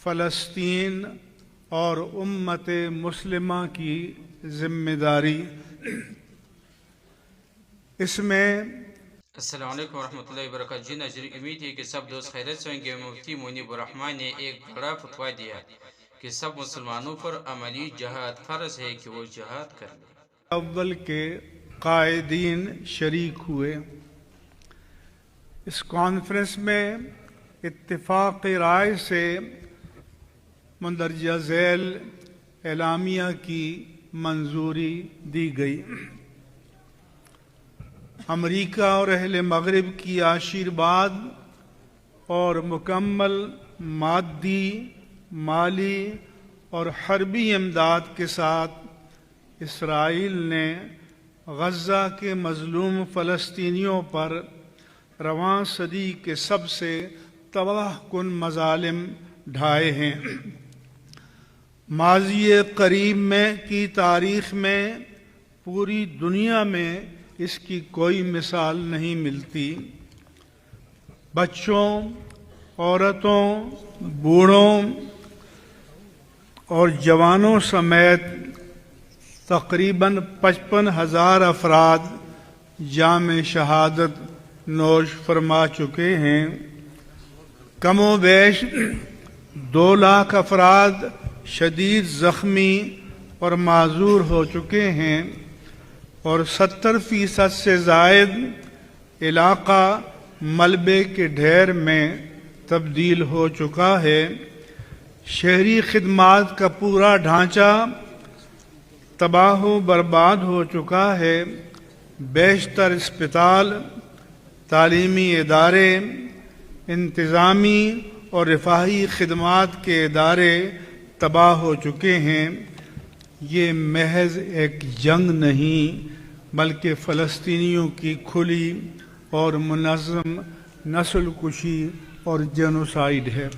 فلسطین اور امت مسلمہ کی ذمہ داری۔ اس میں السلام علیکم ورحمۃ اللہ وبرکاتہ۔ جی ناظرین، امید ہے کہ سب دوست خیریت سے ہوں گے۔ مفتی منیب الرحمن نے ایک بڑا فتویٰ دیا کہ سب مسلمانوں پر عملی جہاد فرض ہے کہ وہ جہاد کر لیں۔ اول کے قائدین شریک ہوئے۔ اس کانفرنس میں اتفاق رائے سے مندرجہ ذیل اعلامیہ کی منظوری دی گئی۔ امریکہ اور اہل مغرب کی آشیرواد اور مکمل مادی، مالی اور حربی امداد کے ساتھ اسرائیل نے غزہ کے مظلوم فلسطینیوں پر رواں صدی کے سب سے تباہ کن مظالم ڈھائے ہیں۔ ماضی قریب میں کی تاریخ میں پوری دنیا میں اس کی کوئی مثال نہیں ملتی۔ بچوں، عورتوں، بوڑھوں اور جوانوں سمیت تقریباً 55,000 افراد جام شہادت نوش فرما چکے ہیں۔ کم و بیش 2 لاکھ افراد شدید زخمی اور معذور ہو چکے ہیں اور 70% سے زائد علاقہ ملبے کے ڈھیر میں تبدیل ہو چکا ہے۔ شہری خدمات کا پورا ڈھانچہ تباہ و برباد ہو چکا ہے۔ بیشتر اسپتال، تعلیمی ادارے، انتظامی اور رفاہی خدمات کے ادارے تباہ ہو چکے ہیں۔ یہ محض ایک جنگ نہیں بلکہ فلسطینیوں کی کھلی اور منظم نسل کشی اور جینوسائیڈ ہے۔